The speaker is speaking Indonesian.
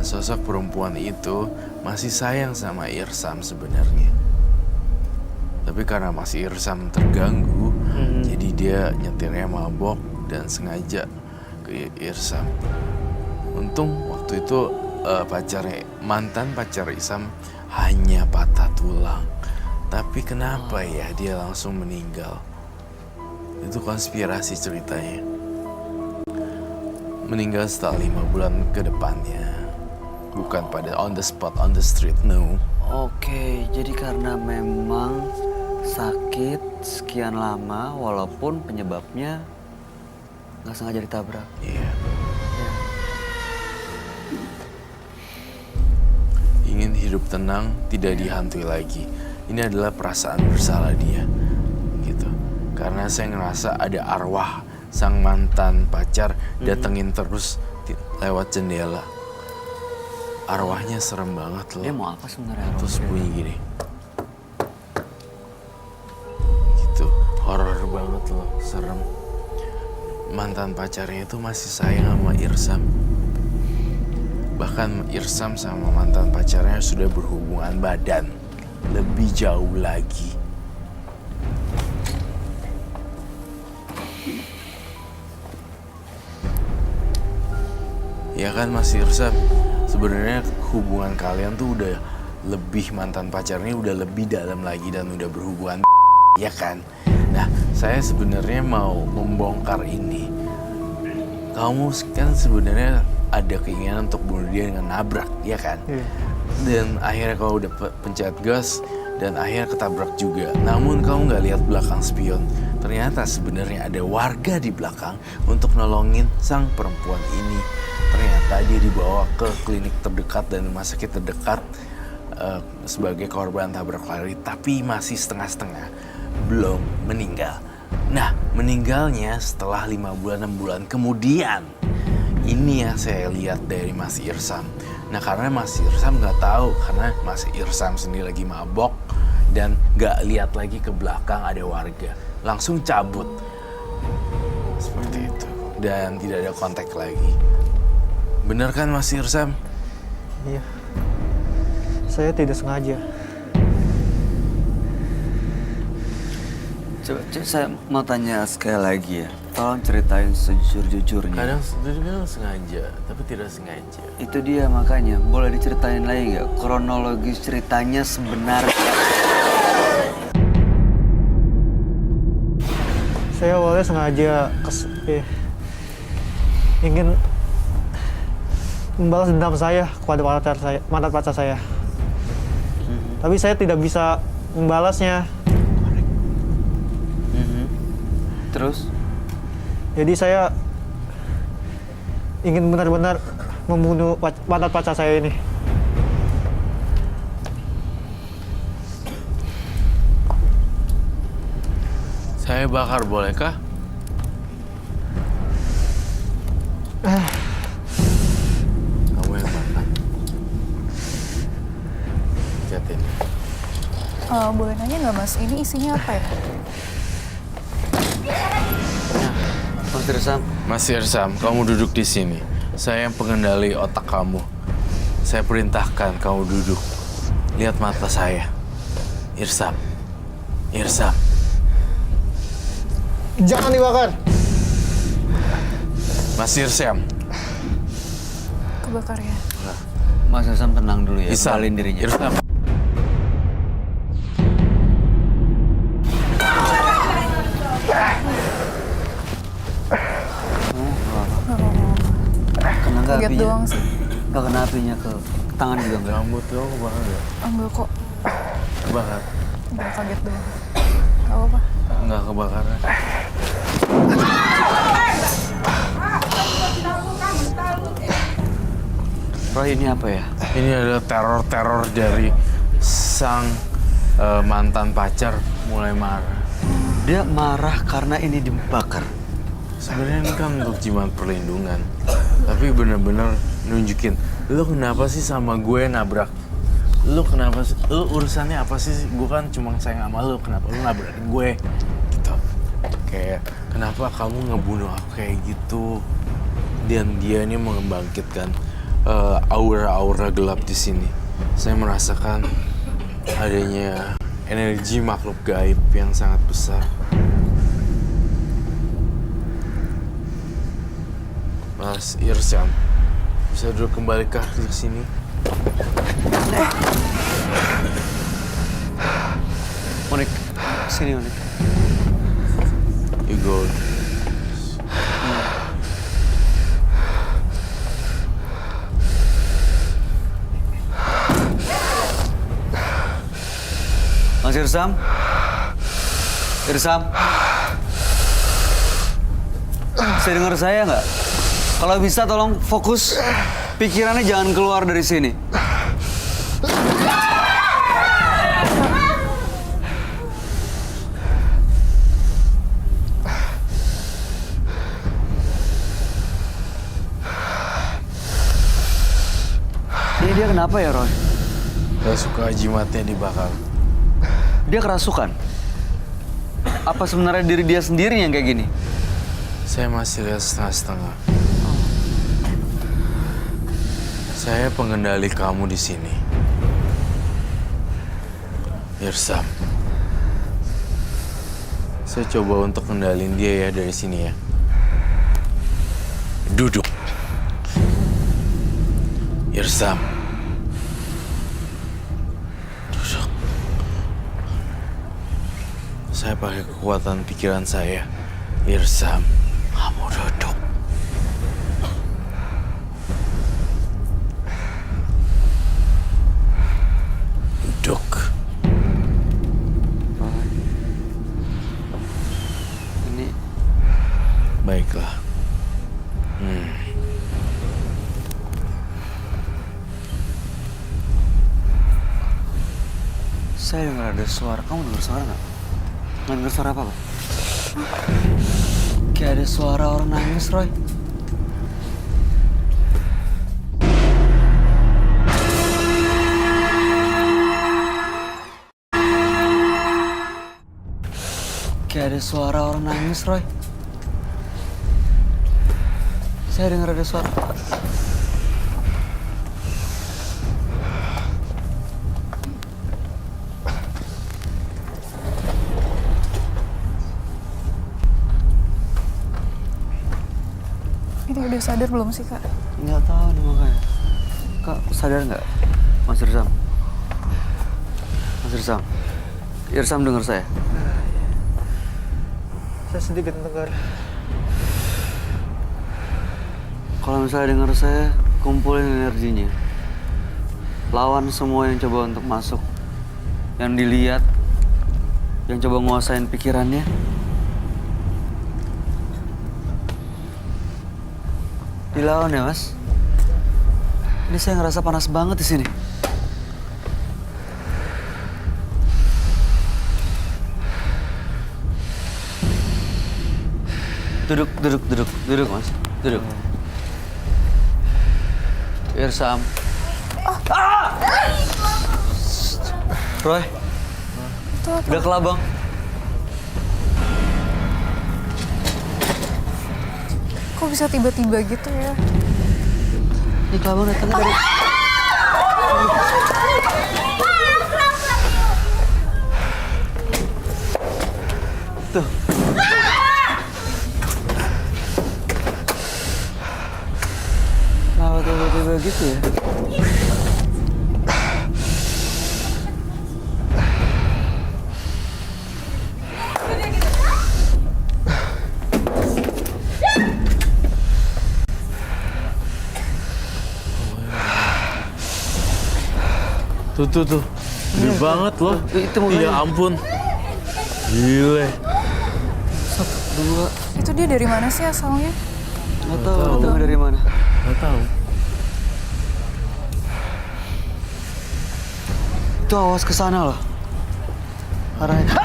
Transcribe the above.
Dan sosok perempuan itu masih sayang sama Irsam sebenarnya. Tapi karena masih Irsam terganggu, jadi dia nyetirnya mabok dan sengaja ke Irsam. Untung waktu itu mantan pacar Irsam hanya patah tulang. Tapi kenapa ya dia langsung meninggal? Itu konspirasi ceritanya. Meninggal setelah 5 bulan ke depannya. Bukan pada on the spot, on the street, no. Oke, jadi karena memang sakit sekian lama walaupun penyebabnya nggak sengaja ditabrak. Iya. Ingin hidup tenang, tidak dihantui lagi. Ini adalah perasaan bersalah dia. Gitu. Karena saya ngerasa ada arwah sang mantan pacar datengin terus lewat jendela. Arwahnya serem banget loh. Dia mau apa sebenarnya? Terus bunyi gini. Gitu, horor banget loh, serem. Mantan pacarnya itu masih sayang sama Irsam. Bahkan Irsam sama mantan pacarnya sudah berhubungan badan. Lebih jauh lagi. Ya kan Mas Irsam, sebenarnya hubungan kalian tuh udah lebih, mantan pacarnya udah lebih dalam lagi dan udah berhubungan, ya kan? Nah, saya sebenarnya mau membongkar ini. Kamu kan sebenarnya ada keinginan untuk bunuh dia dengan nabrak, ya kan? Dan akhirnya kau udah pencet gas dan akhirnya ketabrak juga. Namun kamu nggak lihat belakang spion. Ternyata sebenarnya ada warga di belakang untuk nolongin sang perempuan ini. Ternyata dia dibawa ke klinik terdekat dan rumah sakit terdekat sebagai korban tabrak lari, tapi masih setengah-setengah, belum meninggal. Nah, meninggalnya setelah 5 bulan, 6 bulan kemudian. Ini yang saya lihat dari Mas Irsam. Nah, karena Mas Irsam nggak tahu, karena Mas Irsam sendiri lagi mabok dan nggak lihat lagi ke belakang ada warga, langsung cabut seperti itu dan tidak ada kontak lagi. Bener kan Mas Irsam? Iya. Saya tidak sengaja. Coba saya mau tanya sekali lagi ya. Tolong ceritain sejujur-jujurnya. Kadang sengaja, tapi tidak sengaja. Itu dia makanya. Boleh diceritain lagi nggak? Kronologis ceritanya sebenarnya. Saya awalnya sengaja ingin membalas dendam saya kepada mantan pacar saya. Tapi saya tidak bisa membalasnya. Terus? Jadi saya ingin benar-benar membunuh mantan pacar saya ini. Saya bakar, bolehkah? Kamu yang makan. Catin. Boleh nanya nggak Mas, ini isinya apa ya? Mas Irsam. Mas Irsam, kamu duduk di sini. Saya yang pengendali otak kamu. Saya perintahkan kamu duduk. Lihat mata saya. Irsam. Irsam. Jangan dibakar. Mas Irsam. Kebakar ya? Mas Irsam tenang dulu ya. Irsam. Kenalin dirinya. Irsam. Kena nggak Kaget apinya? doang sih. Nggak kena apinya ke tangan juga nggak? Rambut lo kebakar nggak? Enggak kok, Kebakar. udah kaget doang. Gak apa-apa. Nggak kebakaran. Roy, ini apa ya? Ini adalah teror-teror dari sang mantan pacar mulai marah. Dia marah karena ini dibakar. Sebenarnya ini kan untuk jimat perlindungan. Tapi bener-bener nunjukin, lu kenapa sih sama gue nabrak? Lu kenapa sih? Lu urusannya apa sih? Gue kan cuma sayang sama lu, kenapa lu nabrakin gue? Gitu. Kayak, kenapa kamu ngebunuh aku kayak gitu? Dan dia ini membangkitkan aura-aura gelap di sini. Saya merasakan adanya energi makhluk gaib yang sangat besar. Mas Irsyam, bisa duduk kembalikah di sini? Monik, sini Monik. You go. Mas Irsam? Irsam? Saya dengar saya nggak? Kalau bisa tolong fokus, pikirannya jangan keluar dari sini. Ini dia kenapa ya, Roy? Gak suka jimatnya dibakar. Dia kerasukan? Apa sebenarnya diri dia sendiri yang kayak gini? Saya masih lihat setengah-setengah. Saya pengendali kamu di sini. Irsam. Saya coba untuk kendalin dia ya dari sini ya. Duduk. Irsam. Duduk. Saya pakai kekuatan pikiran saya. Irsam, kamu duduk. Duduk. Ini Baiklah. saya dengar ada suara. Kamu dengar suara nggak? Nggak dengar suara apa, Pak? Kayak ada suara orang nangis, Roy. Kayak ada suara orang nangis, Roy. Saya dengar ada suara. Ini udah sadar belum sih, Kak? Nggak tahu nih makanya. Kak, sadar nggak? Mas Irsam? Mas Irsam? Irsam dengar saya? Saya sedikit dengar. Kalau misalnya dengar saya, kumpulin energinya. Lawan semua yang coba untuk masuk. Yang dilihat, yang coba nguasain pikirannya. Dilawan ya, Mas. Ini saya ngerasa panas banget di sini. Duduk, Mas. Duduk. Irsam. Roy, Itu apa? udah kelabang. Kok bisa tiba-tiba gitu ya? Ini kelabang datangnya dari... Tuh. Kenapa tiba-tiba gitu ya? Tuh. Gede banget loh. Itu mukanya. Ya ampun. Gile. Satu, dua. Itu dia dari mana sih asalnya? Nggak tahu datangnya dari mana. Gak tahu. Itu awas ke sana loh. Arahnya.